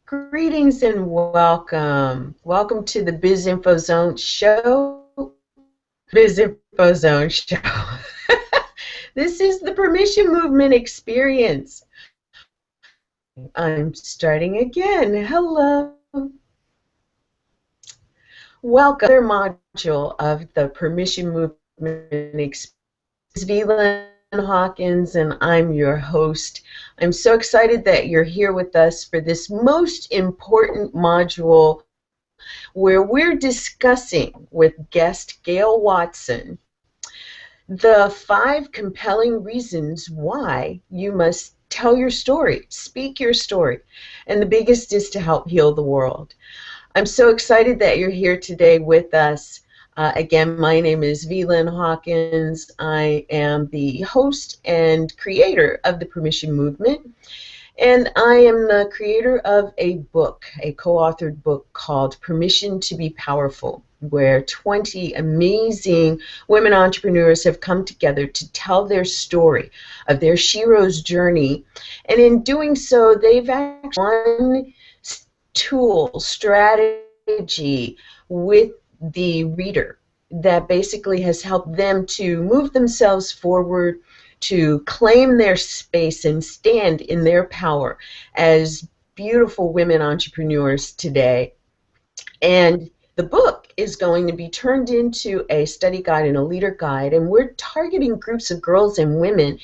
Greetings and welcome. Welcome to the Biz Info Zone show. Biz Info Zone show. This is the Permission Movement experience. I'm starting again. Hello. Welcome to another module of the Permission Movement experience. This is Lynn Hawkins, and I'm your host. I'm so excited that you're here with us for this most important module where we're discussing with guest GAIL WATSON the 5 compelling reasons why you must tell your story, speak your story, and the biggest is to help heal the world. I'm so excited that you're here today with us. Again, my name is Lynn Hawkins. I am the host and creator of the Permission Movement, and I am the creator of a book, a co-authored book called Permission to be Powerful, where 20 amazing women entrepreneurs have come together to tell their story of their Shero's journey, and in doing so, they've actually one tool, strategy with the reader that basically has helped them to move themselves forward, to claim their space and stand in their power as beautiful women entrepreneurs today. And the book is going to be turned into a study guide and a leader guide, and we're targeting groups of girls and women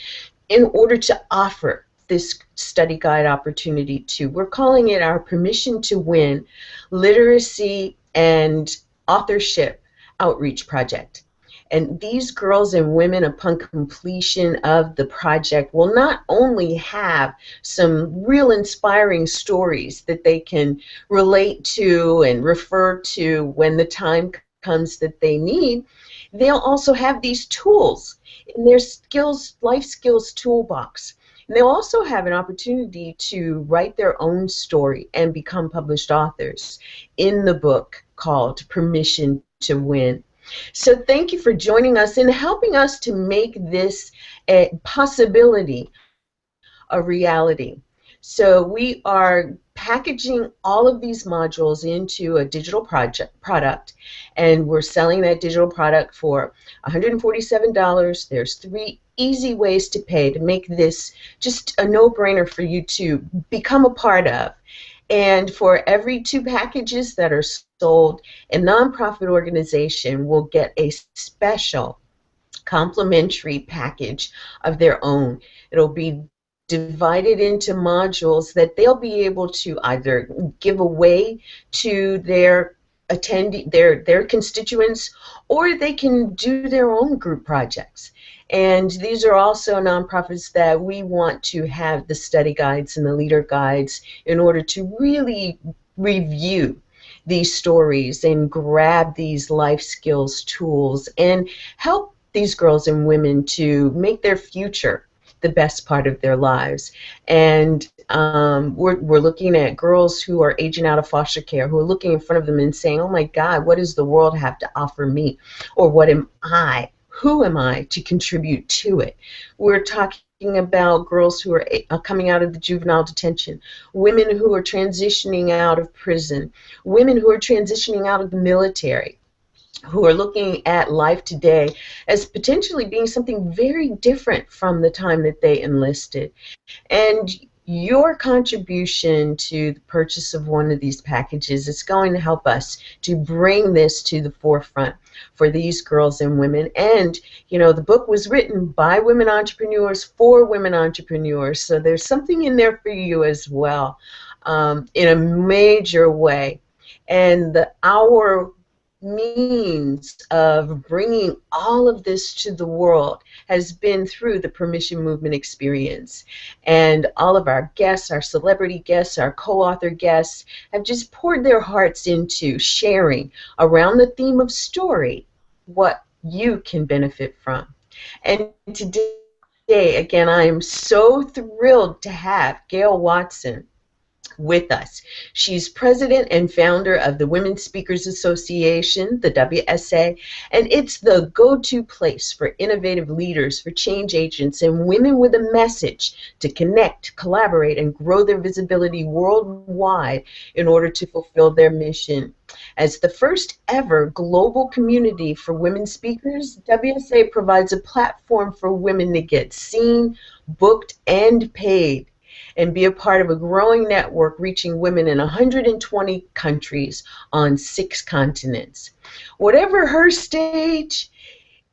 in order to offer this study guide opportunity to. We're calling it our Permission to Win Literacy and Authorship Outreach Project. And these girls and women, upon completion of the project, will not only have some real inspiring stories that they can relate to and refer to when the time comes that they need, they'll also have these tools in their skills, life skills toolbox. And they'll also have an opportunity to write their own story and become published authors in the book called Permission to Win. So thank you for joining us and helping us to make this a possibility, a reality. So we are packaging all of these modules into a digital product, and we're selling that digital product for $147. There's 3 easy ways to pay to make this just a no-brainer for you to become a part of. And for every 2 packages that are sold, a nonprofit organization will get a special complimentary package of their own. It'll be divided into modules that they'll be able to either give away to their their constituents, or they can do their own group projects. And these are also nonprofits that we want to have the study guides and the leader guides in order to really review these stories and grab these life skills tools and help these girls and women to make their future the best part of their lives. And we're looking at girls who are aging out of foster care, who are looking in front of them and saying, oh my God, what does the world have to offer me? Or what am I? Who am I to contribute to it? We're talking about girls who are coming out of the juvenile detention, women who are transitioning out of prison, women who are transitioning out of the military, who are looking at life today as potentially being something very different from the time that they enlisted. And your contribution to the purchase of one of these packages is going to help us to bring this to the forefront for these girls and women. And, you know, the book was written by women entrepreneurs for women entrepreneurs, so there's something in there for you as well, in a major way. And our means of bringing all of this to the world has been through the Permission Movement experience. And all of our guests, our celebrity guests, our co-author guests have just poured their hearts into sharing around the theme of story what you can benefit from. And today, again, I am so thrilled to have GAIL WATSON with us. She's president and founder of the Women Speakers Association, the WSA, and it's the go-to place for innovative leaders, for change agents, and women with a message to connect, collaborate, and grow their visibility worldwide in order to fulfill their mission. As the first ever global community for women speakers, WSA provides a platform for women to get seen, booked, and paid, and be a part of a growing network reaching women in 120 countries on 6 continents. Whatever her stage,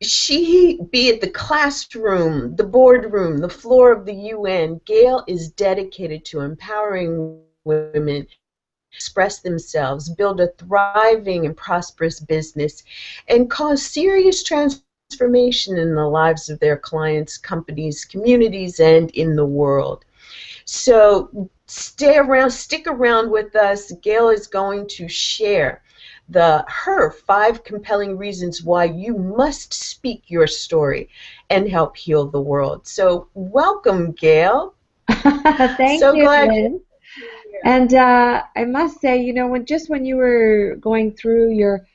she, be it the classroom, the boardroom, the floor of the UN, GAIL is dedicated to empowering women express themselves, build a thriving and prosperous business, and cause serious transformation in the lives of their clients, companies, communities, and in the world. So stick around with us. GAIL is going to share her 5 compelling reasons why you must speak your story and help heal the world. So welcome, GAIL. Thank So you, glad Lynn. you're here. And I must say, you know, when you were going through your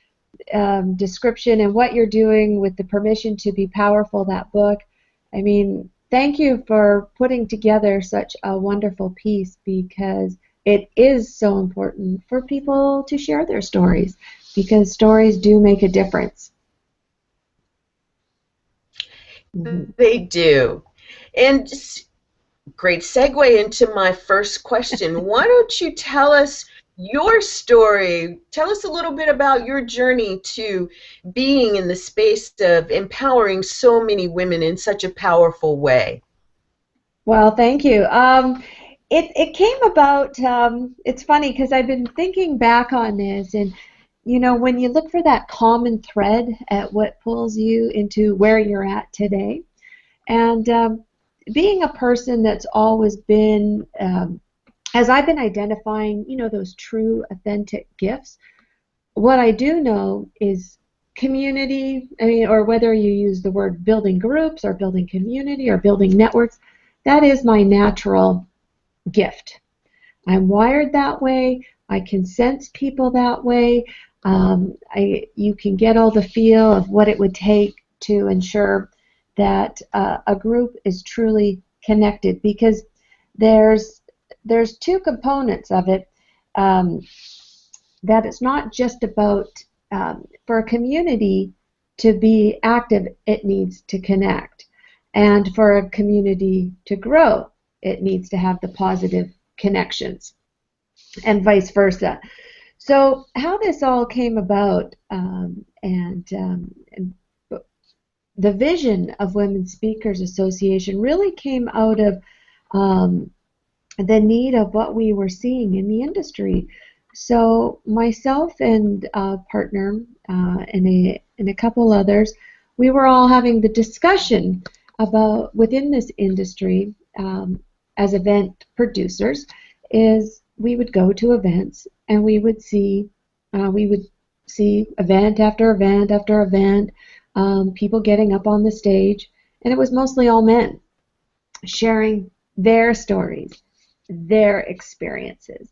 description and what you're doing with the Permission to Be Powerful, that book, I mean, thank you for putting together such a wonderful piece, because it is so important for people to share their stories, because stories do make a difference. Mhm. They do. And great segue into my first question. Why don't you tell us your story? Tell us a little bit about your journey to being in the space of empowering so many women in such a powerful way. Well, thank you. It came about. It's funny because I've been thinking back on this, and you know, when you look for that common thread at what pulls you into where you're at today, and being a person that's always been, as I've been identifying, you know, those true, authentic gifts. What I do know is community. I mean, or whether you use the word building groups or building community or building networks, that is my natural gift. I'm wired that way. I can sense people that way. You can get all the feel of what it would take to ensure that a group is truly connected, because there's 2 components of it. That it's not just about, for a community to be active, it needs to connect. And for a community to grow, it needs to have the positive connections, and vice versa. So how this all came about, and the vision of Women Speakers Association really came out of the need of what we were seeing in the industry. So myself and a partner and a couple others, we were all having the discussion about within this industry, as event producers, is we would go to events and we would see event after event after event, people getting up on the stage, and it was mostly all men sharing their stories, their experiences.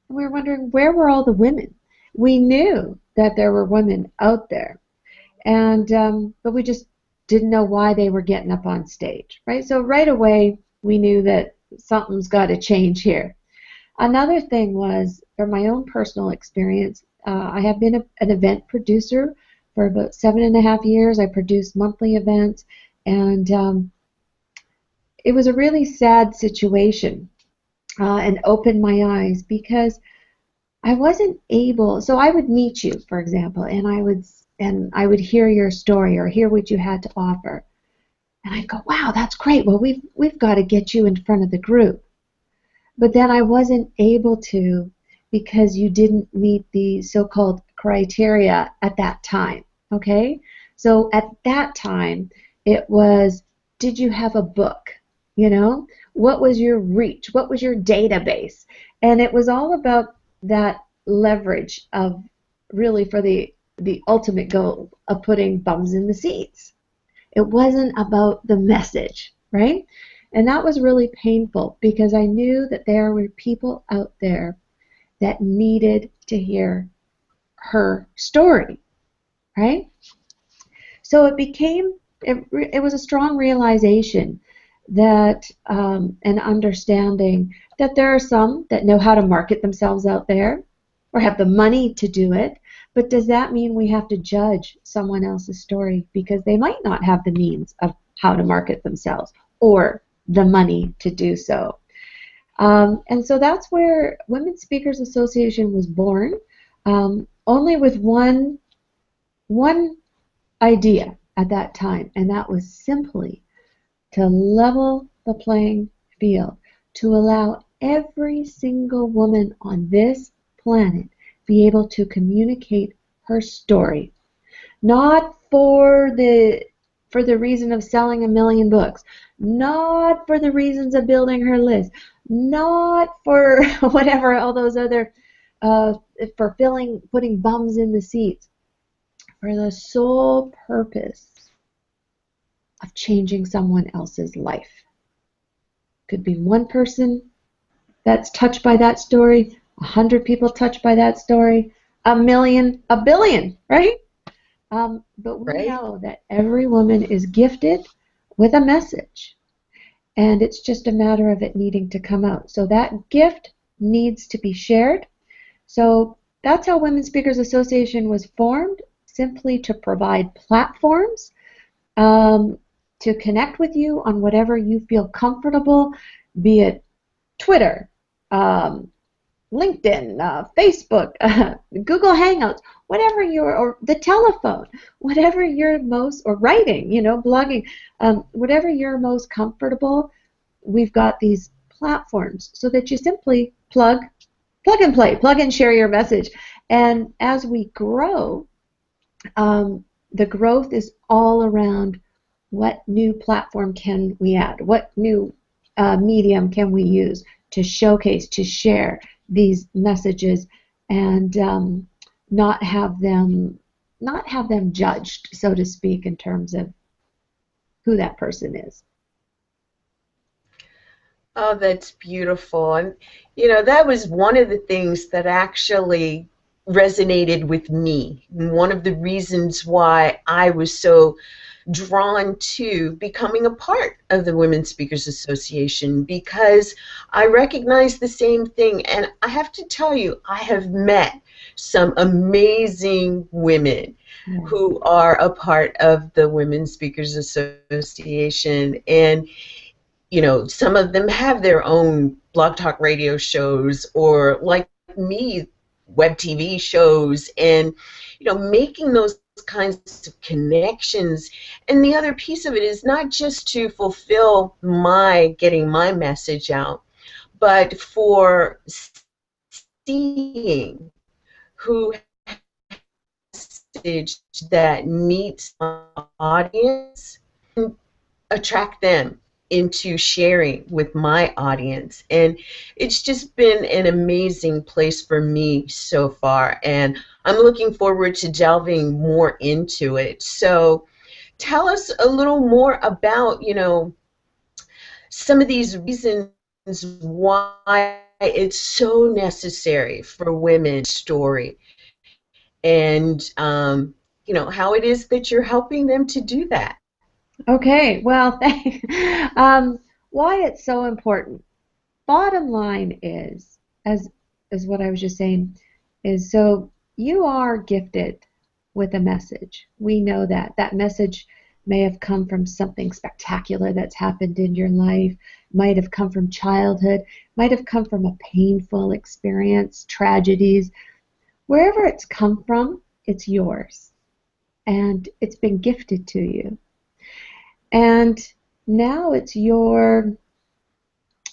And we were wondering, where were all the women? We knew that there were women out there, and but we just didn't know why they were getting up on stage, right? So right away we knew that something's got to change here. Another thing was, from my own personal experience, I have been an event producer for about 7.5 years. I produced monthly events, and it was a really sad situation, and opened my eyes, because I wasn't able. So I would meet you, for example, and I would hear your story or hear what you had to offer, and I'd go, "Wow, that's great. Well, we've got to get you in front of the group." But then I wasn't able to, because you didn't meet the so-called criteria at that time. Okay? So at that time, it was, did you have a book? You know? What was your reach? What was your database? And it was all about that leverage of, really, for the ultimate goal of putting bums in the seats. It wasn't about the message, right? And that was really painful because I knew that there were people out there that needed to hear her story, right? So it was a strong realization that an understanding that there are some that know how to market themselves out there or have the money to do it, but does that mean we have to judge someone else's story because they might not have the means of how to market themselves or the money to do so? And so that's where Women Speakers Association was born, only with one idea at that time, and that was simply to level the playing field, to allow every single woman on this planet be able to communicate her story, not for the reason of selling 1,000,000 books, not for the reasons of building her list, not for whatever all those other for putting bums in the seats, for the sole purpose of changing someone else's life. Could be one person that's touched by that story, 100 people touched by that story, 1,000,000, 1,000,000,000, right? But we Right? know that every woman is gifted with a message, and it's just a matter of it needing to come out. So that gift needs to be shared. So that's how Women Speakers Association was formed, simply to provide platforms to connect with you on whatever you feel comfortable, be it Twitter, LinkedIn, Facebook, Google Hangouts, whatever or the telephone, whatever you're most, or writing, blogging, whatever you're most comfortable. We've got these platforms so that you simply plug and play, plug and share your message. And as we grow, the growth is all around what new platform can we add, what new medium can we use to showcase, to share these messages, and not have them judged, so to speak, in terms of who that person is. Oh, that's beautiful. And, that was one of the things that actually resonated with me. And one of the reasons why I was so drawn to becoming a part of the Women Speakers Association, because I recognize the same thing. And I have to tell you, I have met some amazing women who are a part of the Women Speakers Association. And some of them have their own blog talk radio shows, or like me, web TV shows, and making those kinds of connections. And the other piece of it is not just to fulfill getting my message out, but for seeing who has a message that meets my audience and attract them into sharing with my audience. And it's just been an amazing place for me so far, and I'm looking forward to delving more into it. So tell us a little more about some of these reasons why it's so necessary for women's story, and how it is that you're helping them to do that. Okay, well, why it's so important. Bottom line is, as what I was just saying, is so you are gifted with a message. We know that. That message may have come from something spectacular that's happened in your life, might have come from childhood, might have come from a painful experience, tragedies. Wherever it's come from, it's yours. And it's been gifted to you. And now it's your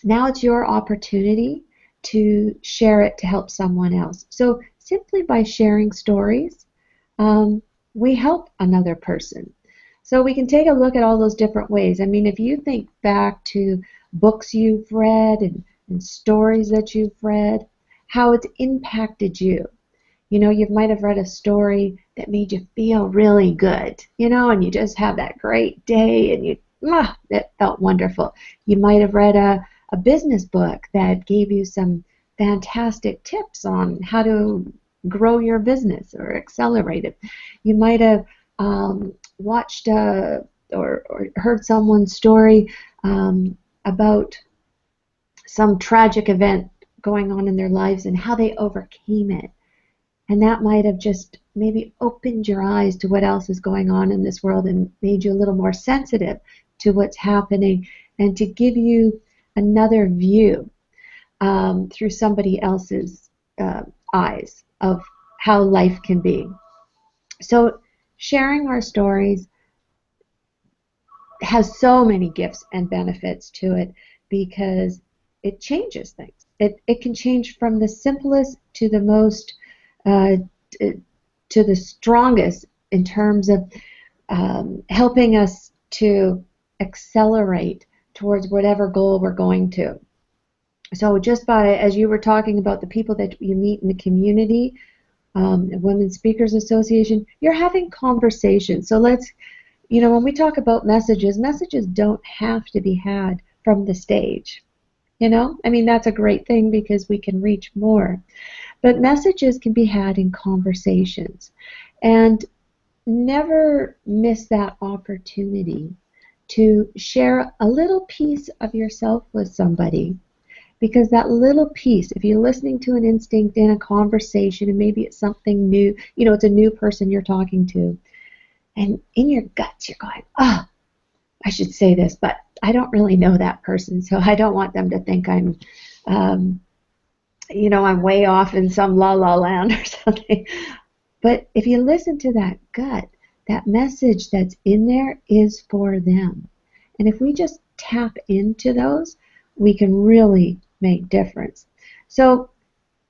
opportunity to share it to help someone else. So simply by sharing stories, we help another person. So we can take a look at all those different ways. I mean, if you think back to books you've read and stories that you've read, how it's impacted you. You might have read a story that made you feel really good, and you just have that great day, and you It felt wonderful. You might have read a business book that gave you some fantastic tips on how to grow your business or accelerate it. You might have watched or heard someone's story about some tragic event going on in their lives and how they overcame it. And that might have just maybe opened your eyes to what else is going on in this world and made you a little more sensitive to what's happening and to give you another view through somebody else's eyes of how life can be. So sharing our stories has so many gifts and benefits to it because it changes things. It can change from the simplest to the most to the strongest in terms of helping us to accelerate towards whatever goal we're going to. So just by, as you were talking about the people that you meet in the community, Women's Speakers Association, you're having conversations. So let's, when we talk about messages don't have to be had from the stage. That's a great thing because we can reach more. But messages can be had in conversations. And never miss that opportunity to share a little piece of yourself with somebody. Because that little piece, if you're listening to an instinct in a conversation and maybe it's something new, it's a new person you're talking to, and in your guts you're going, I should say this, but I don't really know that person, so I don't want them to think I'm way off in some la-la land or something. But if you listen to that gut, that message that's in there is for them. And if we just tap into those, we can really make difference. So,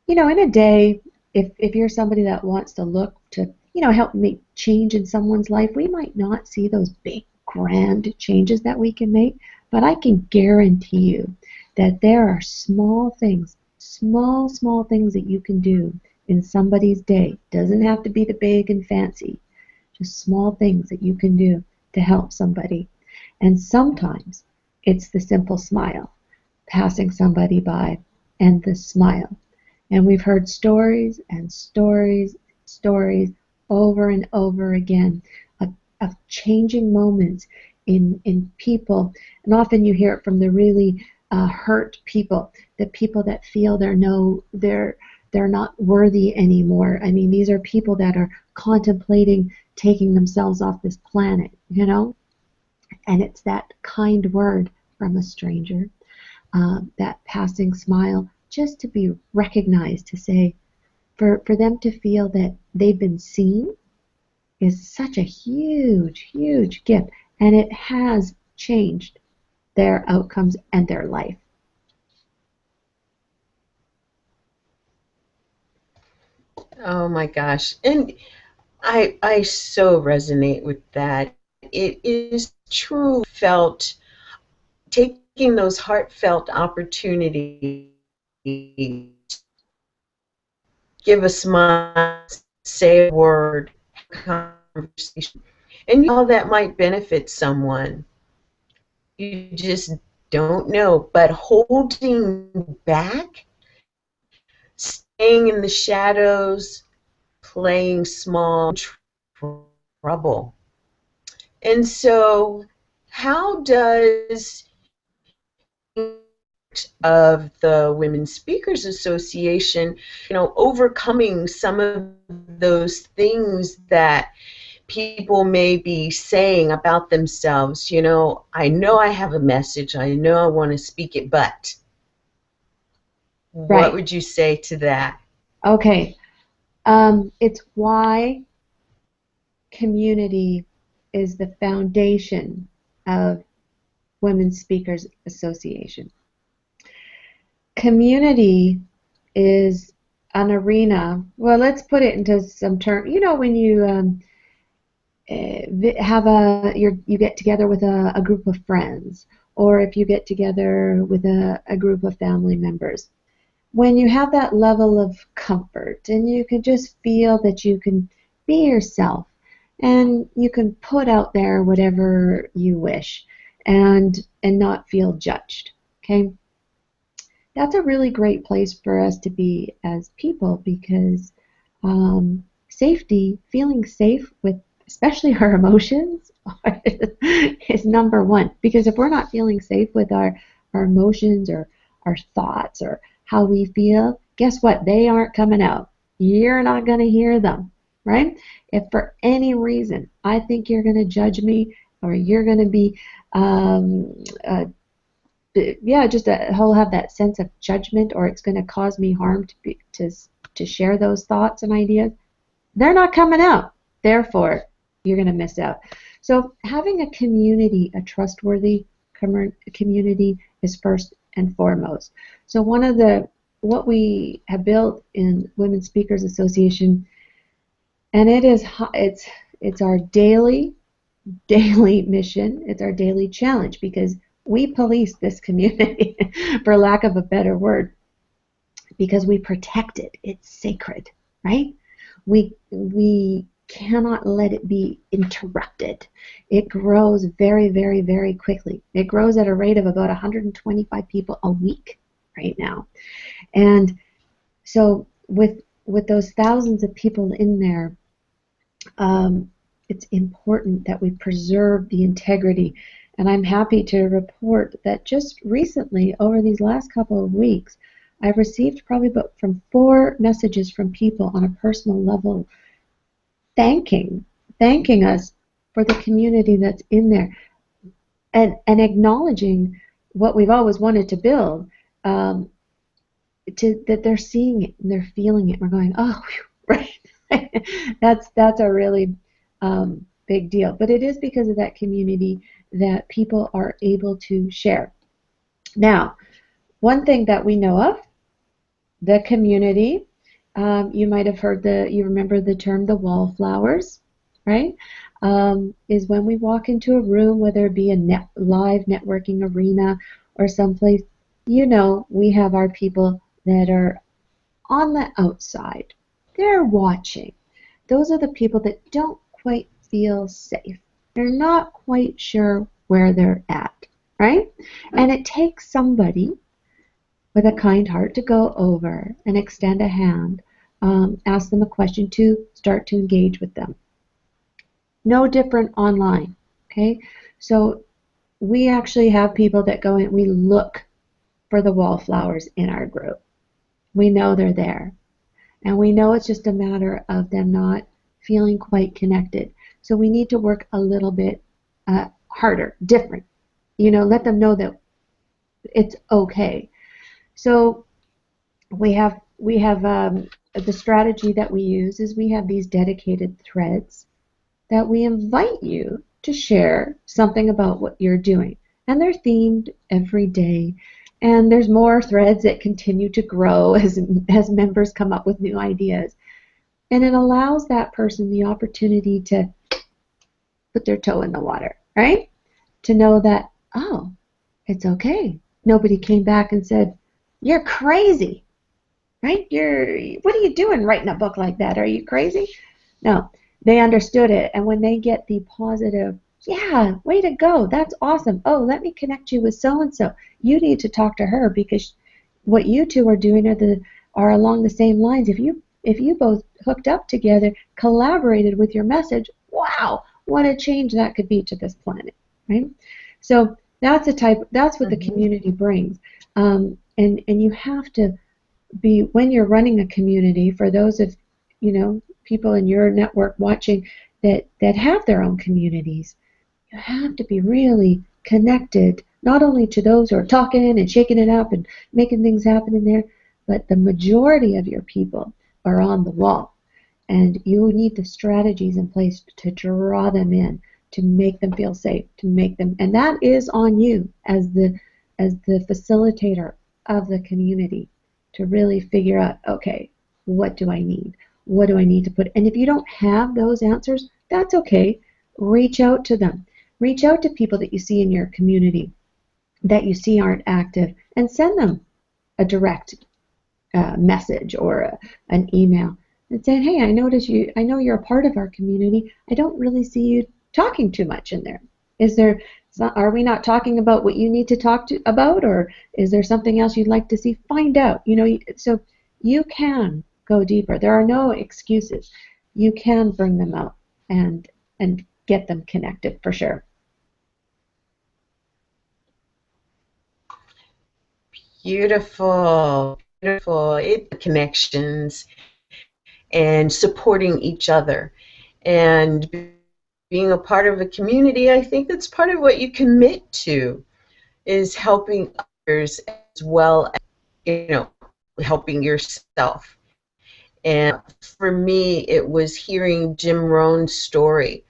in a day, if you're somebody that wants to look to, help make change in someone's life, we might not see those big, grand changes that we can make, but I can guarantee you that there are small things that you can do in somebody's day. Doesn't have to be the big and fancy. Just small things that you can do to help somebody. And sometimes it's the simple smile, passing somebody by, and the smile. And we've heard stories and stories over and over again of changing moments in people. And often you hear it from the really hurt people, the people that feel they're not worthy anymore. These are people that are contemplating taking themselves off this planet, And it's that kind word from a stranger, that passing smile, just to be recognized, to say, for them to feel that they've been seen is such a huge, huge gift. And it has changed their outcomes and their life. Oh my gosh. And I so resonate with that. It is true felt, taking those heartfelt opportunities, give a smile, say a word, conversation, and how that might benefit someone. You just don't know. But holding back, staying in the shadows, playing small, trouble. And so, how does of the Women's Speakers Association, overcoming some of those things that people may be saying about themselves, I know I have a message, I know I want to speak it, but Right. What would you say to that? Okay. It's why community is the foundation of Women's Speakers Association. Community is an arena. Well, let's put it into some terms. When you you get together with a group of friends, or if you get together with a group of family members, when you have that level of comfort and you can just feel that you can be yourself and you can put out there whatever you wish, and not feel judged. Okay, that's a really great place for us to be as people, because safety, feeling safe with especially our emotions, is number one. Because if we're not feeling safe with our emotions or our thoughts or how we feel, guess what? They aren't coming out. You're not going to hear them, right? If for any reason I think you're going to judge me, or you're going to be, have that sense of judgment, or it's going to cause me harm to share those thoughts and ideas, they're not coming out. Therefore, you're going to miss out. So having a community, a trustworthy community, is first and foremost. So what we have built in Women Speakers Association, and it's our daily mission, it's our daily challenge, because we police this community, for lack of a better word, because we protect it. It's sacred, right? We cannot let it be interrupted. It grows very, very, very quickly. It grows at a rate of about 125 people a week right now. And so with those thousands of people in there, it's important that we preserve the integrity. And I'm happy to report that just recently, over these last couple of weeks, I've received probably about from 4 messages from people on a personal level thanking us for the community that's in there, and acknowledging what we've always wanted to build, that they're seeing it and they're feeling it. We're going, oh, right. That's a really big deal. But it is because of that community that people are able to share. Now, one thing that we know of, the community, you might have heard you remember the term the wallflowers, right? Is when we walk into a room, whether it be a live networking arena or someplace, we have our people that are on the outside. They're watching. Those are the people that don't quite feel safe. They're not quite sure where they're at, right? And it takes somebody with a kind heart to go over and extend a hand, ask them a question, to start to engage with them. No different online, okay? So we actually have people that go in, we look for the wallflowers in our group. We know they're there. And we know it's just a matter of them not feeling quite connected. So we need to work a little bit harder, different. Let them know that it's okay. So we have the strategy that we use is we have these dedicated threads that we invite you to share something about what you're doing. And they're themed every day. And there's more threads that continue to grow as members come up with new ideas. And it allows that person the opportunity to put their toe in the water, right? To know that, oh, it's okay. Nobody came back and said, you're crazy, right? What are you doing writing a book like that? Are you crazy? No, they understood it. And when they get the positive, yeah, way to go, that's awesome. Oh, let me connect you with so-and-so. You need to talk to her because what you two are doing are along the same lines. If you both hooked up together, collaborated with your message, wow, what a change that could be to this planet, right? So that's what the community brings. And you have to be, when you're running a community, for those of people in your network watching that have their own communities, you have to be really connected, not only to those who are talking and shaking it up and making things happen in there, but the majority of your people are on the wall. And you need the strategies in place to draw them in, to make them feel safe, and that is on you as the facilitator of the community, to really figure out, okay, what do I need? What do I need to put? And if you don't have those answers, that's okay. Reach out to them. Reach out to people that you see in your community that you see aren't active, and send them a direct message or an email and saying, hey, I know you're a part of our community. I don't really see you talking too much in there. Is there Are we not talking about what you need to about, or is there something else you'd like to see? Find out. So you can go deeper. There are no excuses. You can bring them up and get them connected for sure. Beautiful, beautiful. Connections and supporting each other and being a part of a community. I think that's part of what you commit to, is helping others as well as, helping yourself. And for me, it was hearing Jim Rohn's story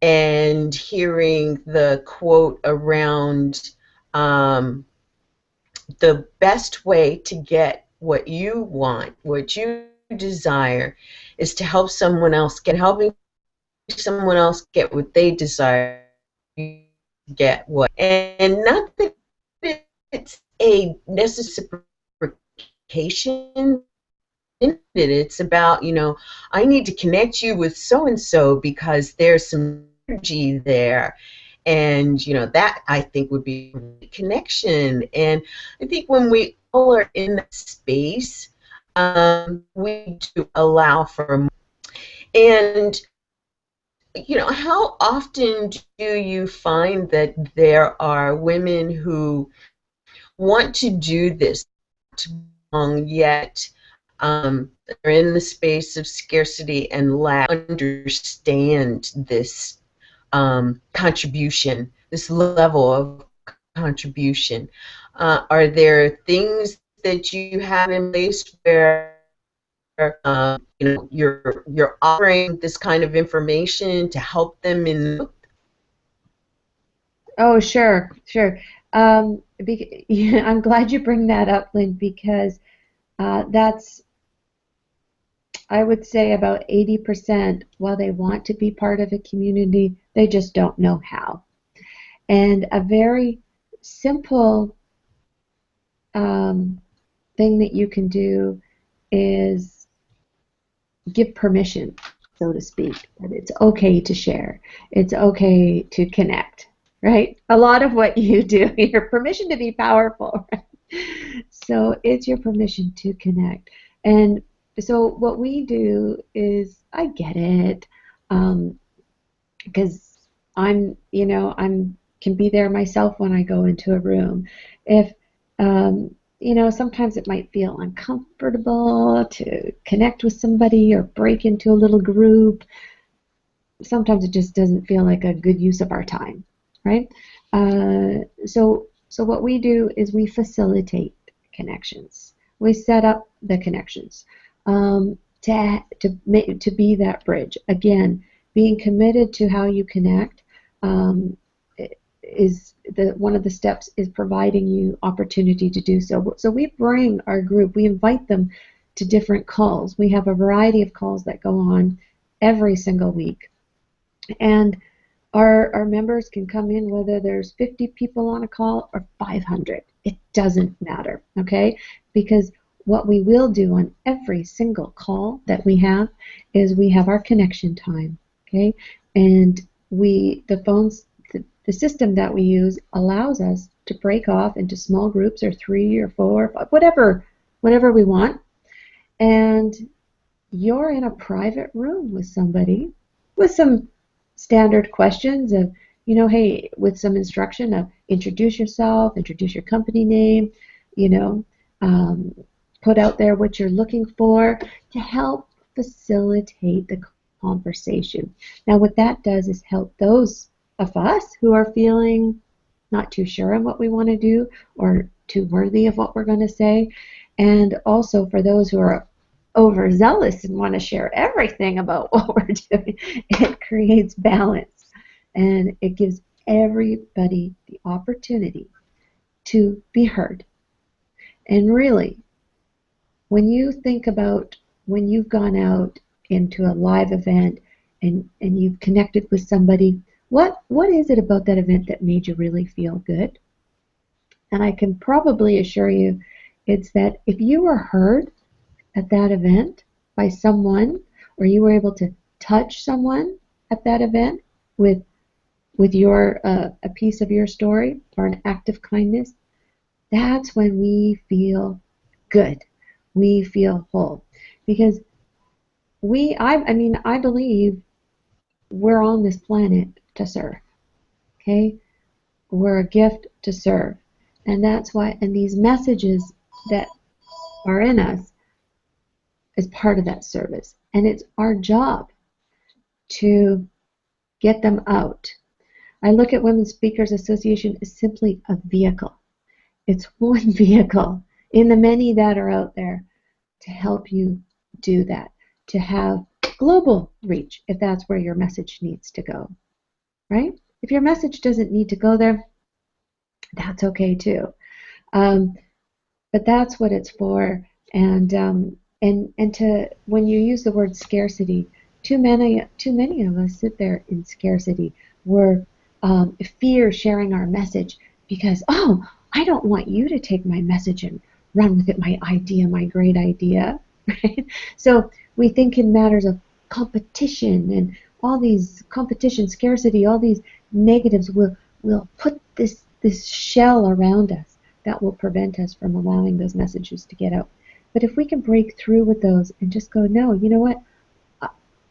and hearing the quote around the best way to get what you want, what you desire, is to help someone else get. Helping someone else get what they desire, get what. And not that it's a necessary reciprocation. It's about, I need to connect you with so-and-so because there's some energy there. And, that I think would be a connection. And I think when we all are in that space, we do allow for more. And, how often do you find that there are women who want to do this, yet they're in the space of scarcity and lack, understand this contribution, this level of contribution? Are there things that you have in place where you're offering this kind of information to help them in? Oh, sure. I'm glad you bring that up, Lynn, because that's, I would say, about 80%. While they want to be part of a community, they just don't know how. And a very simple thing that you can do is give permission, so to speak, that it's okay to share. It's okay to connect, right? A lot of what you do, your permission to be powerful, right? So it's your permission to connect. And so what we do is, I get it, because I'm can be there myself when I go into a room. If sometimes it might feel uncomfortable to connect with somebody or break into a little group. Sometimes it just doesn't feel like a good use of our time, right? So what we do is we facilitate connections. We set up the connections to be that bridge. Again, being committed to how you connect is one of the steps is providing you opportunity to do so. So we bring our group, we invite them to different calls. We have a variety of calls that go on every single week. And our members can come in whether there's 50 people on a call or 500. It doesn't matter, okay? Because what we will do on every single call that we have is we have our connection time, okay? And the system that we use allows us to break off into small groups, or 3 or 4 or 5, whatever we want. And you're in a private room with somebody with some standard questions of, hey, with some instruction of introduce yourself, introduce your company name, put out there what you're looking for to help facilitate the conversation. Now, what that does is help those of us who are feeling not too sure on what we want to do or too worthy of what we're going to say, and also for those who are overzealous and want to share everything about what we're doing. It creates balance, and it gives everybody the opportunity to be heard. And really, when you think about when you've gone out into a live event and you've connected with somebody, what is it about that event that made you really feel good? And I can probably assure you it's that if you were heard at that event by someone, or you were able to touch someone at that event with with your a piece of your story or an act of kindness, that's when we feel good. We feel whole. Because I believe we're on this planet to serve. Okay? We're a gift to serve. And that's why, and these messages that are in us is part of that service. And it's our job to get them out. I look at Women Speakers Association as simply a vehicle. It's one vehicle in the many that are out there to help you do that, to have global reach if that's where your message needs to go, right? If your message doesn't need to go there, that's okay too. But that's what it's for. And to when you use the word scarcity, too many of us sit there in scarcity. We're fear sharing our message because, oh, I don't want you to take my message and run with it, my idea, my great idea, right? So we think in matters of competition and all these competition, scarcity, all these negatives will put this shell around us that will prevent us from allowing those messages to get out. But if we can break through with those and just go, no, you know what?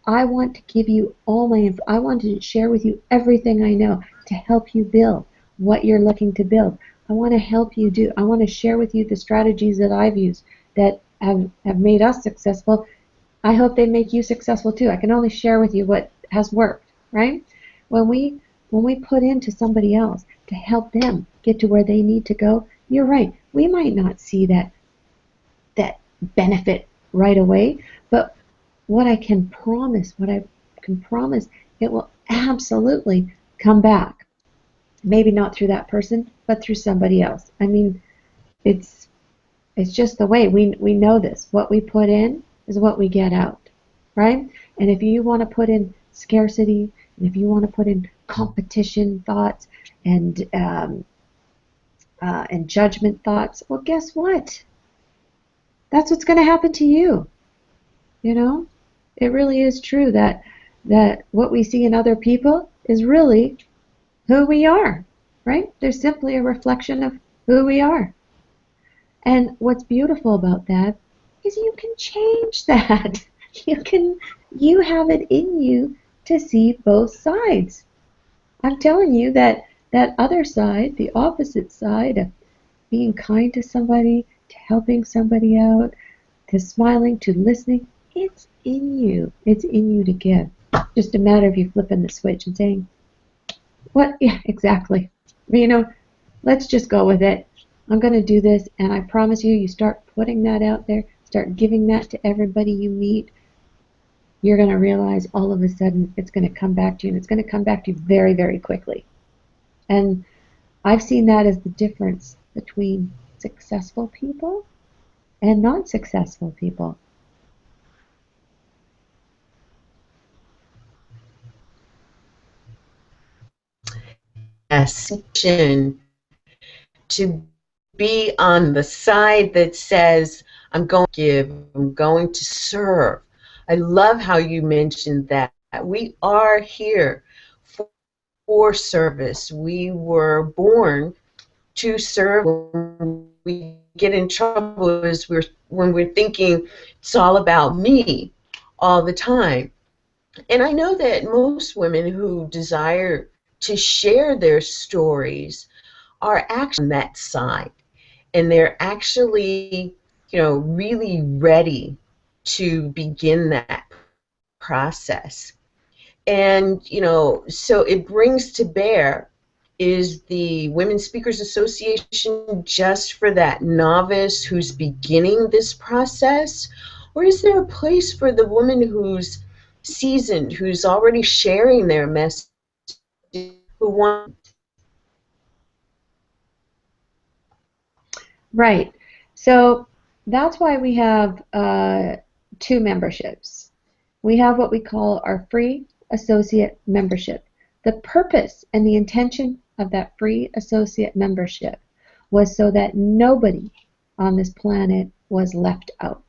I want to give you all my info. I want to share with you everything I know to help you build what you're looking to build. I want to help you do. I want to share with you the strategies that I've used that have made us successful. I hope they make you successful too. I can only share with you what has worked, right? When we put into somebody else to help them get to where they need to go, you're right. We might not see that benefit right away, but what I can promise, it will absolutely come back. Maybe not through that person, but through somebody else. I mean, it's just the way we know this. What we put in is what we get out, right? And if you want to put in scarcity, and if you want to put in competition thoughts and judgment thoughts, well, guess what? That's what's going to happen to you. You know, it really is true that what we see in other people is really who we are, right? They're simply a reflection of who we are. And what's beautiful about that is you can change that. You have it in you to see both sides. I'm telling you that other side, the opposite side of being kind to somebody, to helping somebody out, to smiling, to listening, it's in you. It's in you to give. Just a matter of you flipping the switch and saying, what? Yeah, exactly. You know, let's just go with it. I'm going to do this, and I promise you, you start putting that out there, start giving that to everybody you meet, you're going to realize all of a sudden it's going to come back to you, and it's going to come back to you very, very quickly. And I've seen that as the difference between successful people and non-successful people. Yes, to be on the side that says, I'm going to give, I'm going to serve. I love how you mentioned that. We are here for service. We were born to serve. When we get in trouble is when we're thinking it's all about me all the time. And I know that most women who desire to share their stories are actually on that side, and they're actually, really ready to begin that process. And, so it brings to bear, is the Women Speakers Association just for that novice who's beginning this process? Or is there a place for the woman who's seasoned, who's already sharing their message, who want? Right. So that's why we have two memberships. We have what we call our free associate membership. The purpose and the intention of that free associate membership was so that nobody on this planet was left out.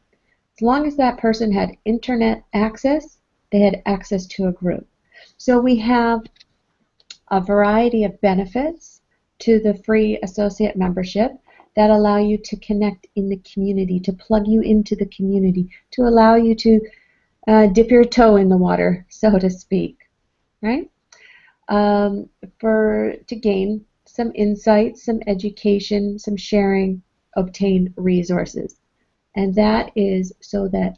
As long as that person had internet access, they had access to a group. So we have a variety of benefits to the free associate membership that allow you to connect in the community, to plug you into the community, to allow you to dip your toe in the water, so to speak, right? To gain some insights, some education, some sharing, obtain resources. And that is so that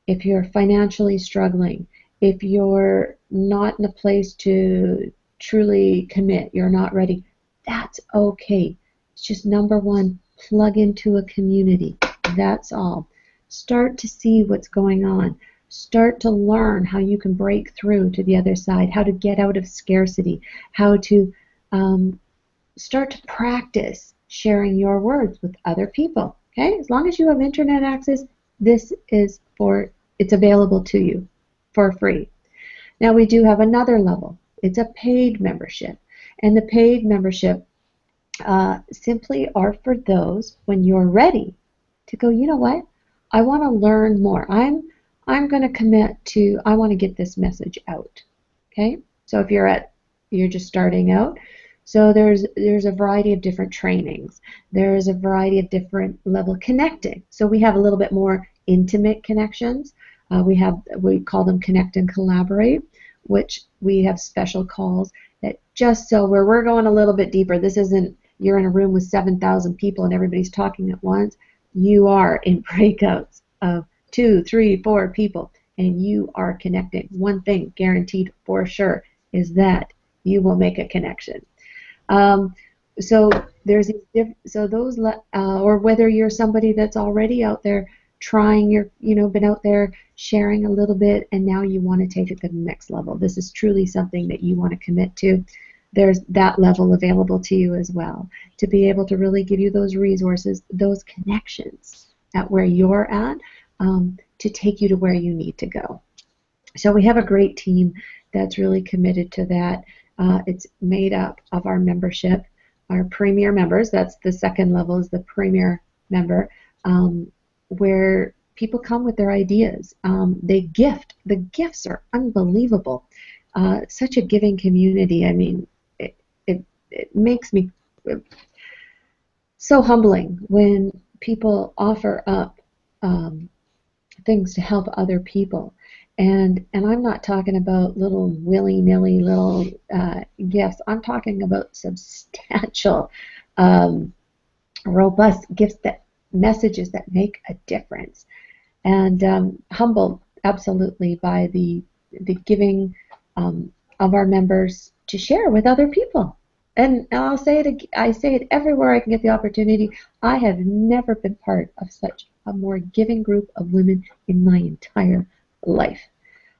if you're financially struggling, if you're not in a place to truly commit, you're not ready, that's okay. It's just number one, plug into a community. That's all. Start to see what's going on. Start to learn how you can break through to the other side, how to get out of scarcity, how to start to practice sharing your words with other people. Okay? As long as you have internet access, it's available to you for free. Now we do have another level. It's a paid membership. And the paid membership simply are for those when you're ready to go, you know what? I want to learn more. I'm going to commit to, I want to get this message out. Okay? So if you're just starting out, so there's a variety of different trainings. There's a variety of different level connecting. So we have a little bit more intimate connections. We call them connect and collaborate, which we have special calls that just so where we're going a little bit deeper. This isn't you're in a room with 7,000 people and everybody's talking at once. You are in breakouts of 2, 3, 4 people, and you are connecting. One thing guaranteed for sure is that you will make a connection. So there's those, or whether you're somebody that's already out there trying, been out there sharing a little bit, and now you want to take it to the next level. This is truly something that you want to commit to. There's that level available to you as well, to be able to really give you those resources, those connections at where you're at, to take you to where you need to go. So we have a great team that's really committed to that. It's made up of our membership, our premier members. That's the second level, is the premier member, where people come with their ideas. They gift. The gifts are unbelievable. Such a giving community. I mean, it makes me so humbling when people offer up things to help other people. And I'm not talking about little willy-nilly little gifts. I'm talking about substantial, robust gifts, messages that make a difference. And humbled absolutely by the giving of our members to share with other people. And I say it everywhere I can get the opportunity. I have never been part of such a more giving group of women in my entire life.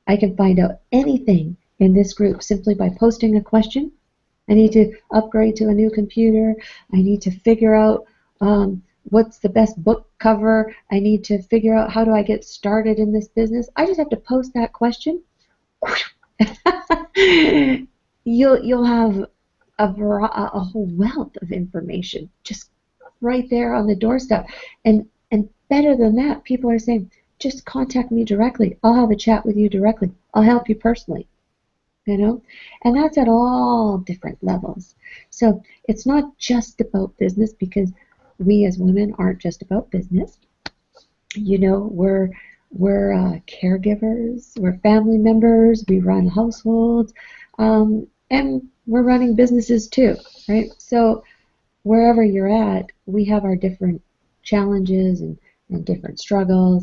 I can find out anything in this group simply by posting a question. I need to upgrade to a new computer. I need to figure out what's the best book cover. I need to figure out how do I get started in this business. I just have to post that question. You'll have a whole wealth of information just right there on the doorstep. And better than that, people are saying, just contact me directly. I'll have a chat with you directly. I'll help you personally. And that's at all different levels. So it's not just about business, because we as women aren't just about business. We're caregivers, we're family members, we run households, and we're running businesses too, right? So wherever you're at, we have our different challenges and different struggles,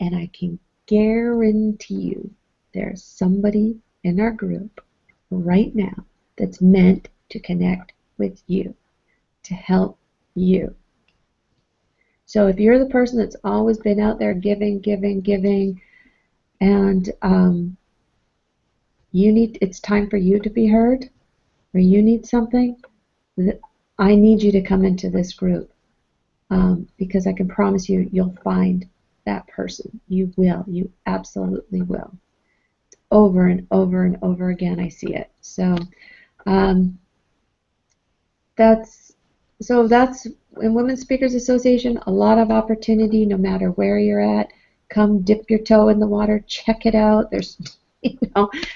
and I can guarantee you there's somebody in our group right now that's meant to connect with you, to help you. So if you're the person that's always been out there giving, and it's time for you to be heard, or you need something, I need you to come into this group, because I can promise you, you'll find that person. You will. You absolutely will. Over and over and over again, I see it. So that's in Women's Speakers Association, a lot of opportunity no matter where you're at. Come dip your toe in the water, check it out. There's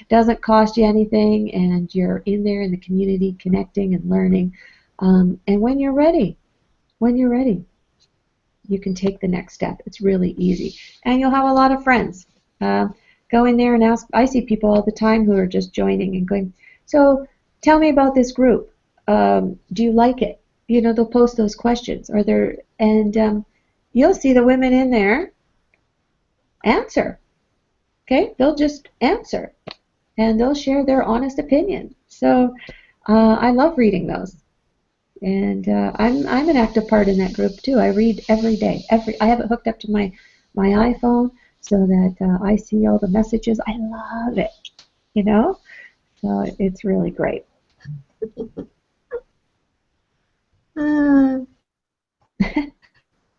Doesn't cost you anything, and you're in there in the community connecting and learning. And when you're ready, you can take the next step. It's really easy. And you'll have a lot of friends. Go in there and ask. I see people all the time who are just joining and going, so tell me about this group. Do you like it? They'll post those questions. And you'll see the women in there answer. Okay? They'll just answer. And they'll share their honest opinion. So I love reading those. And I'm an active part in that group too. I read every day. I have it hooked up to my iPhone so that I see all the messages. I love it, So it's really great.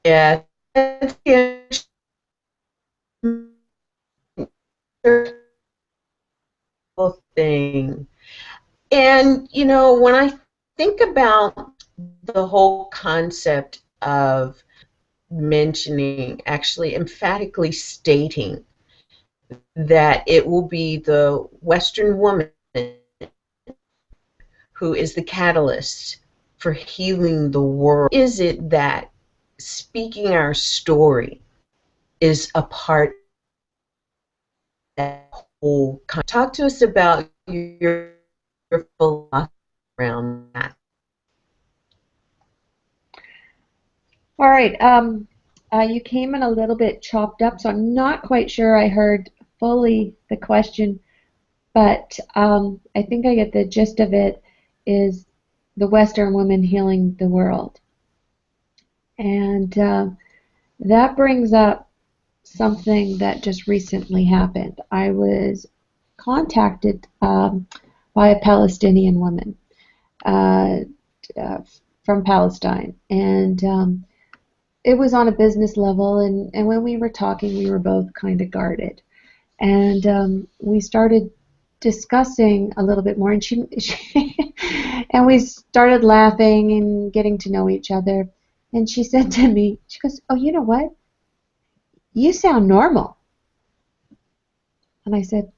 Yeah, that's the thing. And, when I think about the whole concept of mentioning, actually emphatically stating that it will be the Western woman who is the catalyst for healing the world, is it that speaking our story is a part of that whole concept? Talk to us about your philosophy around that. All right. You came in a little bit chopped up, so I'm not quite sure I heard fully the question, but I think I get the gist of it. Is the Western woman healing the world? And that brings up something that just recently happened. I was contacted by a Palestinian woman from Palestine, and it was on a business level, and when we were talking, we were both kind of guarded. And we started discussing a little bit more, and she and we started laughing and getting to know each other. And she said to me, she goes, "Oh, you know what? You sound normal." And I said,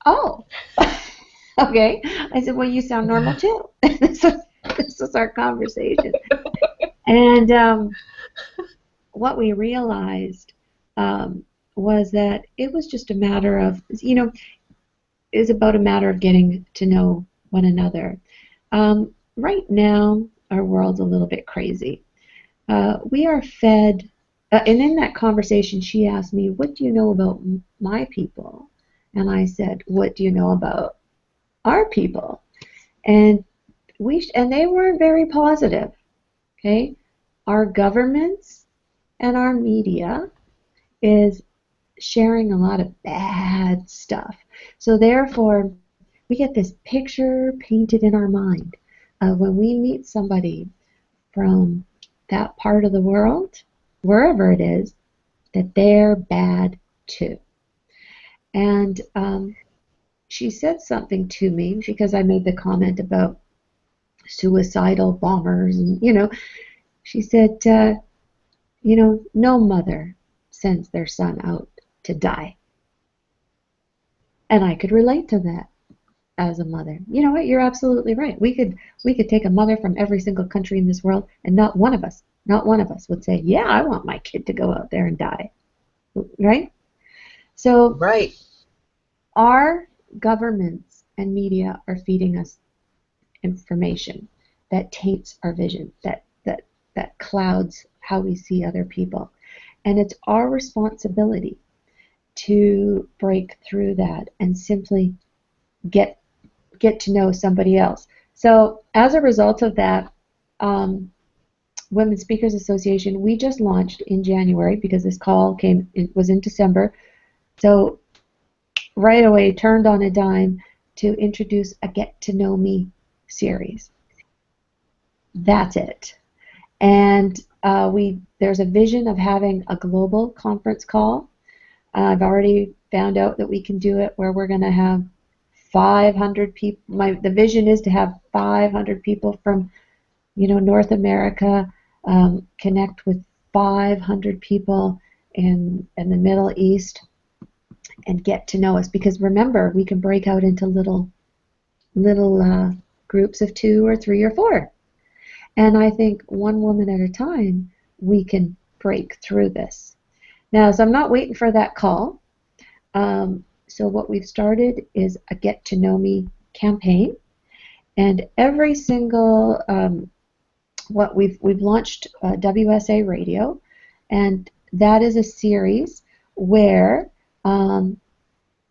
"Oh, okay." I said, "Well, you sound normal too." This was our conversation. And what we realized was that it was just a matter of, is about a matter of getting to know one another. Right now, our world's a little bit crazy. We are fed, and in that conversation, she asked me, "What do you know about my people?" And I said, "What do you know about our people?" And they weren't very positive. Okay, our governments and our media is sharing a lot of bad stuff. So therefore, we get this picture painted in our mind of when we meet somebody from that part of the world, wherever it is, that they're bad too. And she said something to me because I made the comment about suicidal bombers, and she said, no mother sends their son out to die. And I could relate to that as a mother. You know what? You're absolutely right. We could take a mother from every single country in this world, and not one of us would say, "Yeah, I want my kid to go out there and die." Right? So right. Our governments and media are feeding us information that taints our vision, that clouds how we see other people. And it's our responsibility to break through that and simply get to know somebody else. So as a result of that, Women Speakers Association, we just launched in January because this call was in December. So right away turned on a dime to introduce a Get to Know Me series. That's it. And there's a vision of having a global conference call. I've already found out that we can do it where we're going to have 500 people. The vision is to have 500 people from, North America connect with 500 people in the Middle East, and get to know us. Because remember, we can break out into little groups of 2 or 3 or 4. And I think one woman at a time, we can break through this. Now, so I'm not waiting for that call. So what we've started is a Get to Know Me campaign. And every single, we've launched WSA Radio, and that is a series where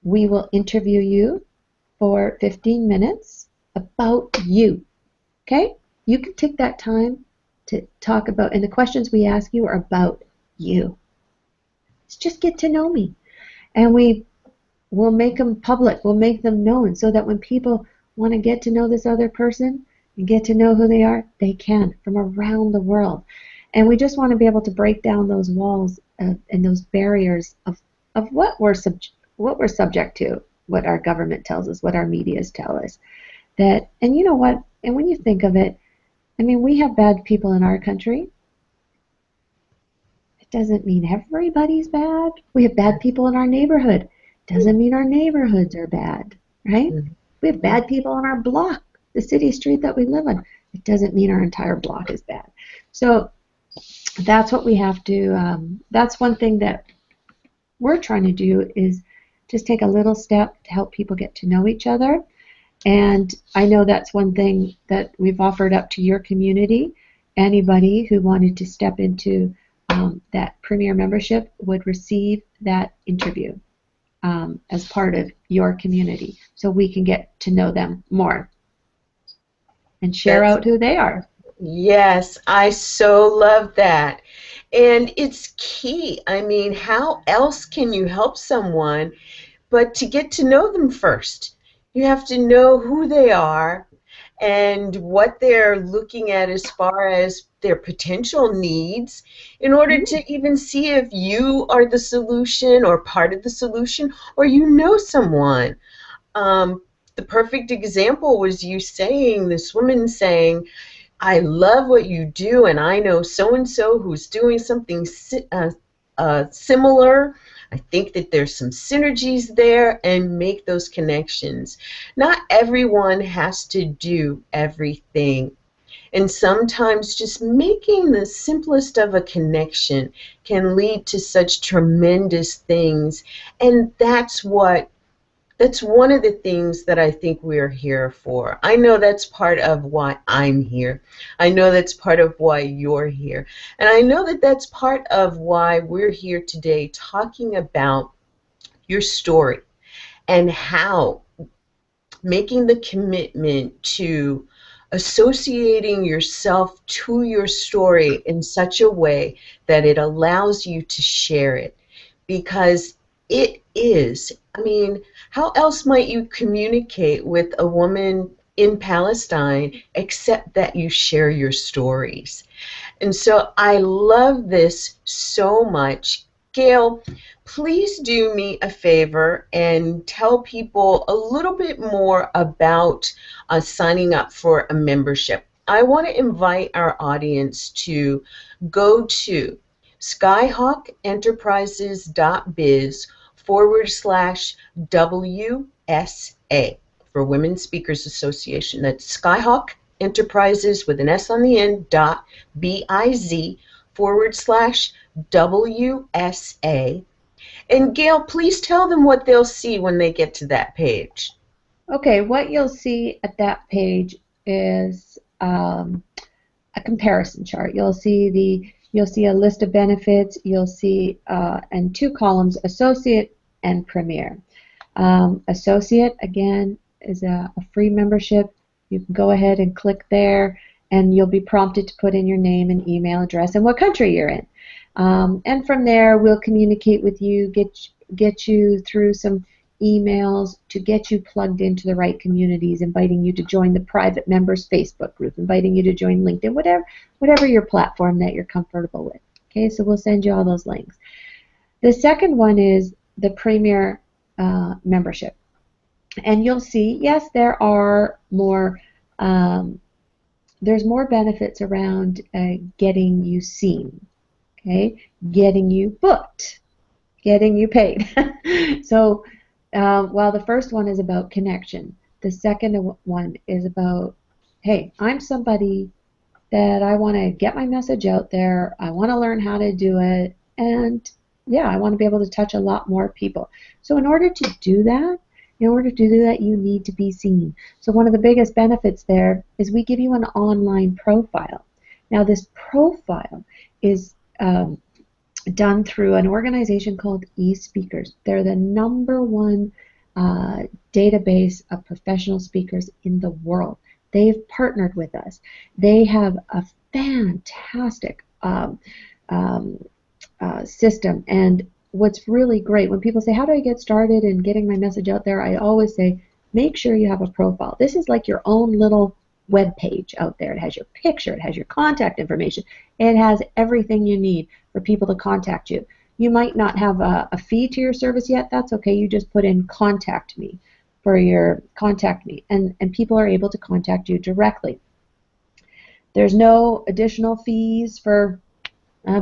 we will interview you for 15 minutes about you. Okay? You can take that time to talk about, and the questions we ask you are about you. It's just get to know me. And we'll make them public. We'll make them known so that when people want to get to know this other person and get to know who they are, they can from around the world. And we just want to be able to break down those walls and those barriers of what we're subject to, what our government tells us, what our medias tell us. That, and you know what? And when you think of it, I mean, we have bad people in our country. It doesn't mean everybody's bad. We have bad people in our neighborhood. Doesn't mean our neighborhoods are bad, right? We have bad people on our block, the city street that we live on. It doesn't mean our entire block is bad. So that's what we have to, that's one thing that we're trying to do, is just take a little step to help people get to know each other. And I know that's one thing that we've offered up to your community. Anybody who wanted to step into that Premier membership would receive that interview as part of your community, so we can get to know them more and share out who they are. Yes, I so love that. And it's key. I mean, how else can you help someone but to get to know them first? You have to know who they are and what they're looking at as far as their potential needs in order to even see if you are the solution or part of the solution, or you know someone. The perfect example was you saying, this woman saying, I love what you do, and I know so-and-so who's doing something similar. I think that there's some synergies there, and make those connections. Not everyone has to do everything. And sometimes just making the simplest of a connection can lead to such tremendous things. And that's one of the things that I think we're here for. I know that's part of why I'm here. I know that's part of why you're here. And I know that that's part of why we're here today, talking about your story and how making the commitment to associating yourself to your story in such a way that it allows you to share it. Because it is, I mean, how else might you communicate with a woman in Palestine except that you share your stories? And so I love this so much. Gail, please do me a favor and tell people a little bit more about signing up for a membership. I want to invite our audience to go to skyhawkenterprises.biz/WSA for Women Speakers Association. That's Skyhawk Enterprises with an S on the end, .biz/WSA. And Gail, please tell them what they'll see when they get to that page. Okay, what you'll see at that page is a comparison chart. You'll see a list of benefits. You'll see and 2 columns, Associate and Premier. Associate, again, is a free membership. You can go ahead and click there, and you'll be prompted to put in your name and email address and what country you're in. And from there, we'll communicate with you, get you through some emails to get you plugged into the right communities, inviting you to join the private members Facebook group, inviting you to join LinkedIn, whatever your platform that you're comfortable with. Okay, so we'll send you all those links. The second one is the Premier membership. And you'll see, yes, there are more, there's more benefits around getting you seen, okay, getting you booked, getting you paid. So while the first one is about connection, the second one is about, hey, I'm somebody that I want to get my message out there. I want to learn how to do it. And yeah, I want to be able to touch a lot more people. So in order to do that, you need to be seen. So one of the biggest benefits there is we give you an online profile. Now this profile is done through an organization called eSpeakers. They're the #1 database of professional speakers in the world. They've partnered with us. They have a fantastic system. And what's really great, when people say, how do I get started in getting my message out there, I always say, make sure you have a profile. This is like your own little web page out there. It has your picture, it has your contact information, it has everything you need for people to contact you. You might not have a fee to your service yet. That's okay. You just put in contact me for your contact me, and people are able to contact you directly. There's no additional fees for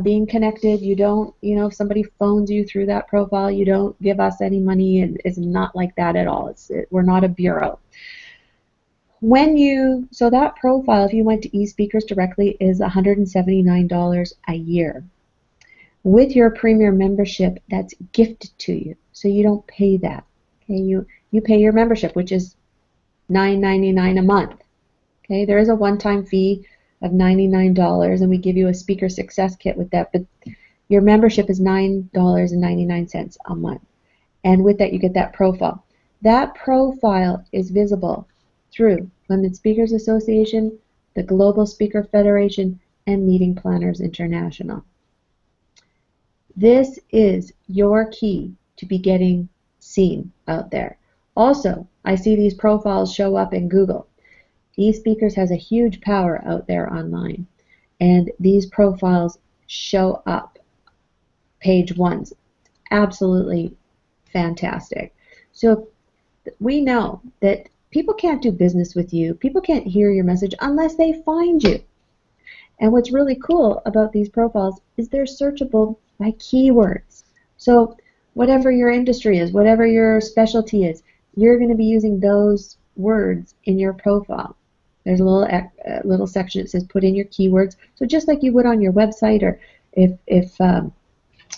being connected. You don't, if somebody phones you through that profile, you don't give us any money, and it's not like that at all. We're not a bureau. So that profile, if you went to eSpeakers directly, is $179 a year. With your Premier membership, that's gifted to you, so you don't pay that. Okay, you pay your membership, which is $9.99 a month. Okay, there is a one-time fee of $99, and we give you a speaker success kit with that, but your membership is $9.99 a month. And with that, you get that profile. That profile is visible through Women Speakers Association, the Global Speaker Federation, and Meeting Planners International. This is your key to be getting seen out there. Also, I see these profiles show up in Google. eSpeakers has a huge power out there online, and these profiles show up page ones. Absolutely fantastic. So we know that people can't do business with you, people can't hear your message unless they find you. And what's really cool about these profiles is they're searchable by keywords. So whatever your industry is, whatever your specialty is, you're going to be using those words in your profile. There's a little section that says put in your keywords. So just like you would on your website, or if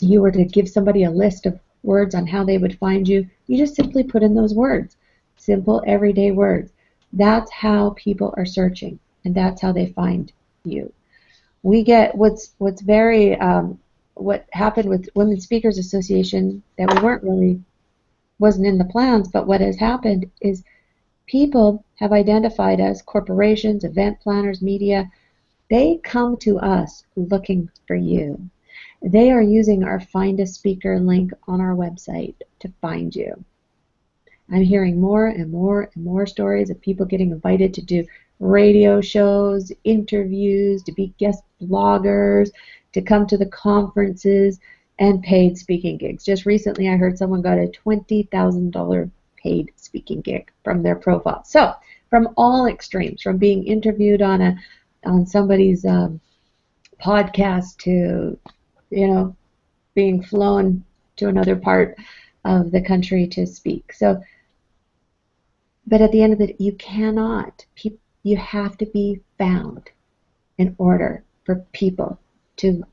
you were to give somebody a list of words on how they would find you, you just simply put in those words. Simple, everyday words. That's how people are searching, and that's how they find you. We get what's very what happened with Women Speakers Association that wasn't in the plans, but what has happened is people have identified as corporations, event planners, media. They come to us looking for you. They are using our Find a Speaker link on our website to find you. I'm hearing more and more and more stories of people getting invited to do radio shows, interviews, to be guest bloggers, to come to the conferences, and paid speaking gigs. Just recently I heard someone got a $20,000 paid speaking gig from their profile. So from all extremes, from being interviewed on somebody's podcast to being flown to another part of the country to speak. So, but at the end of the day, you have to be found in order for people to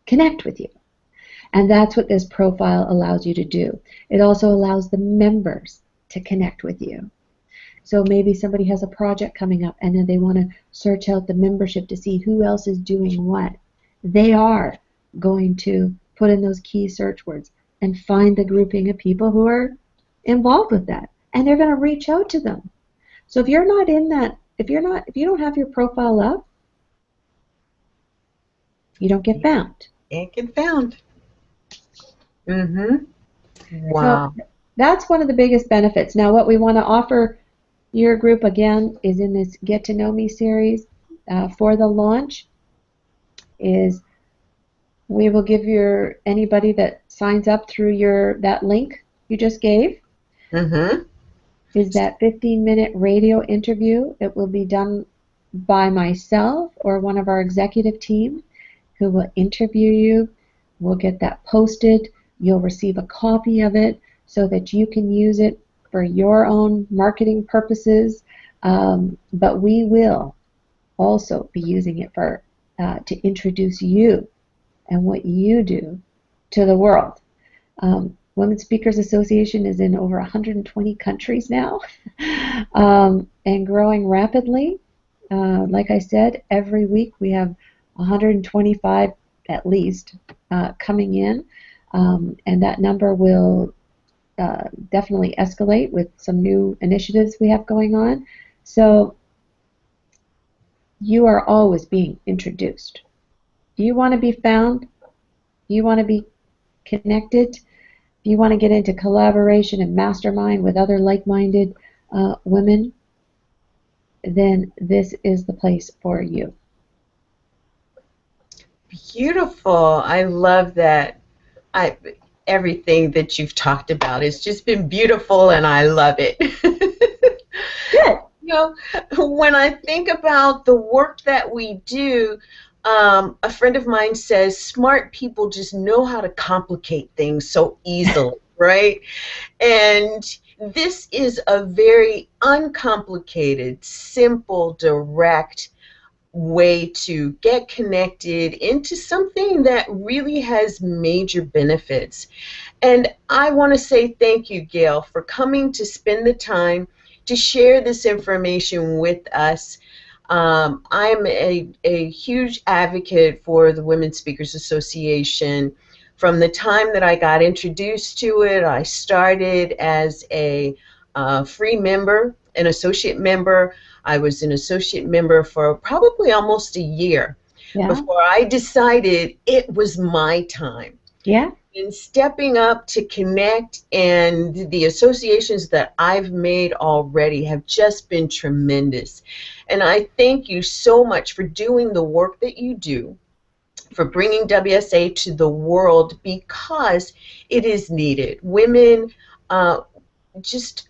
connect with you. And that's what this profile allows you to do. It also allows the members to connect with you. So maybe somebody has a project coming up and then they want to search out the membership to see who else is doing what. They are going to put in those key search words and find the grouping of people who are involved with that. And they're going to reach out to them. So if you're not in that, if you don't have your profile up, you don't get found. Ain't get found. Wow. So that's one of the biggest benefits. Now what we want to offer your group again is in this Get to Know Me series for the launch is we will give anybody that signs up through that link you just gave is that 15-minute radio interview. It will be done by myself or one of our executive team who will interview you. We'll get that posted. You'll receive a copy of it so that you can use it for your own marketing purposes, but we will also be using it for to introduce you and what you do to the world. Women Speakers Association is in over 120 countries now, and growing rapidly. Like I said, every week we have 125 at least coming in, and that number will definitely escalate with some new initiatives we have going on. So you are always being introduced. Do you want to be found? Do you want to be connected? Do you want to get into collaboration and mastermind with other like-minded women? Then this is the place for you. Beautiful. I love that. Everything that you've talked about has just been beautiful, and I love it. Good. You know, when I think about the work that we do, a friend of mine says smart people just know how to complicate things so easily, right? And this is a very uncomplicated, simple, direct way to get connected into something that really has major benefits. And I want to say thank you, Gail, for coming to spend the time to share this information with us. I'm a huge advocate for the Women Speakers Association. From the time that I got introduced to it, I started as a free member, an associate member. I was an associate member for probably almost a year before I decided it was my time. Yeah. And stepping up to connect, and the associations that I've made already have just been tremendous. And I thank you so much for doing the work that you do, for bringing WSA to the world, because it is needed. Women just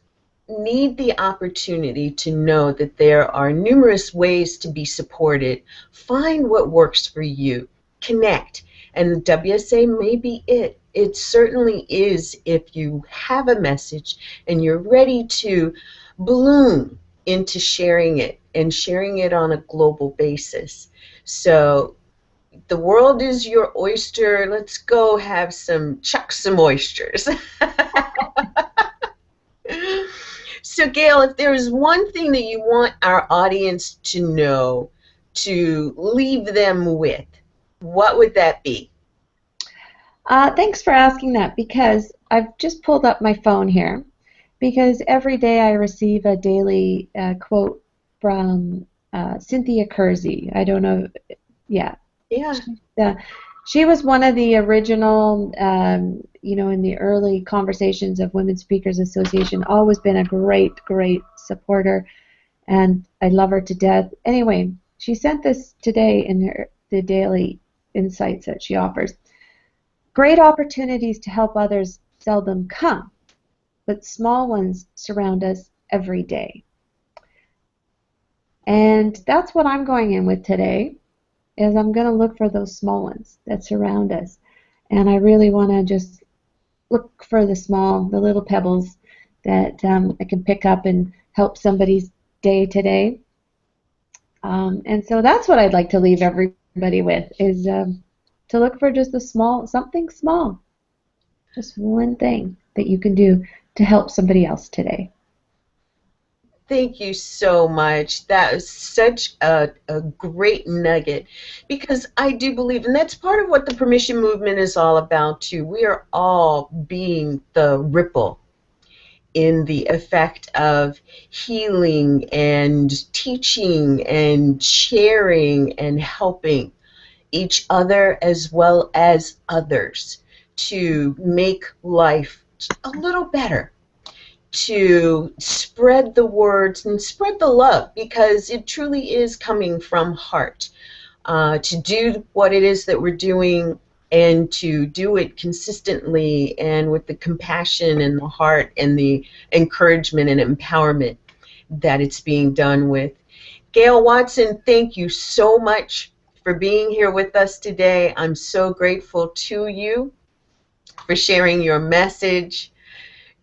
need the opportunity to know that there are numerous ways to be supported. Find what works for you. Connect. And WSA may be it. It certainly is if you have a message and you're ready to bloom into sharing it, and sharing it on a global basis. So the world is your oyster. Let's go have chuck some oysters. So Gail, if there is one thing that you want our audience to know, to leave them with, what would that be? Thanks for asking that, because I've just pulled up my phone here, because every day I receive a daily quote from Cynthia Kersey. I don't know. Yeah. Yeah. She was one of the original, in the early conversations of Women Speakers Association, always been a great, great supporter, and I love her to death. Anyway, she sent this today in the daily insights that she offers. Great opportunities to help others seldom come, but small ones surround us every day. And that's what I'm going in with today, is I'm going to look for those small ones that surround us. And I really want to just look for the little pebbles that I can pick up and help somebody's day today. And so that's what I'd like to leave everybody with, is to look for just something small, just one thing that you can do to help somebody else today. Thank you so much. That is such a great nugget, because I do believe, and that's part of what the permission movement is all about too. We are all being the ripple in the effect of healing and teaching and sharing and helping each other as well as others to make life a little better, to spread the words and spread the love, because it truly is coming from heart, to do what it is that we're doing, and to do it consistently and with the compassion and the heart and the encouragement and empowerment that it's being done with. Gail Watson, thank you so much for being here with us today. I'm so grateful to you. for sharing your message.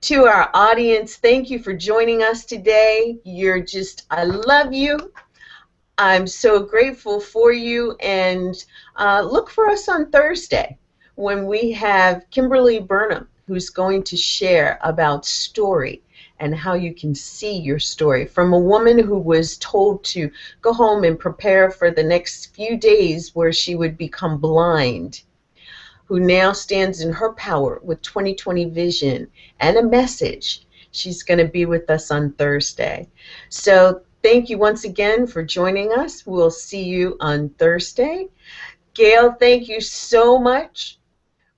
To our audience, thank you for joining us today. I love you. I'm so grateful for you, and look for us on Thursday when we have Kimberly Burnham, who's going to share about story and how you can see your story from a woman who was told to go home and prepare for the next few days where she would become blind, who now stands in her power with 2020 vision and a message. She's going to be with us on Thursday. So thank you once again for joining us. We'll see you on Thursday. Gail, thank you so much.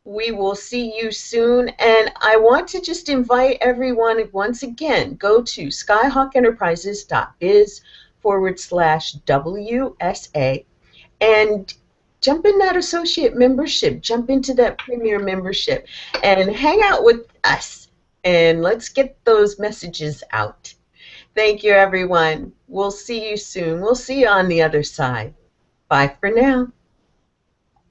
We will see you soon. And I want to just invite everyone once again, go to skyhawkenterprises.biz/WSA and jump in that associate membership, jump into that premier membership, and hang out with us. And let's get those messages out. Thank you, everyone. We'll see you soon. We'll see you on the other side. Bye for now.